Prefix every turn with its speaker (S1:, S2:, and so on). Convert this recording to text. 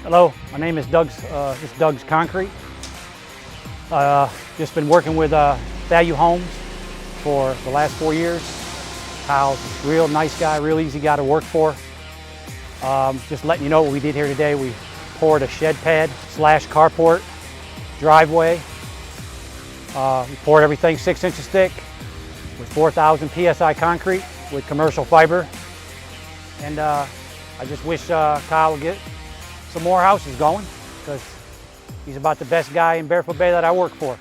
S1: Hello, my name is Doug's Concrete. Just been working with Value Homes for the last 4 years. Kyle's a real nice guy, real easy guy to work for. Just letting you know what we did here today. We poured a shed pad / carport driveway. We poured everything 6 inches thick with 4,000 PSI concrete with commercial fiber. And I just wish Kyle would get some more houses going, because he's about the best guy in Barefoot Bay that I work for.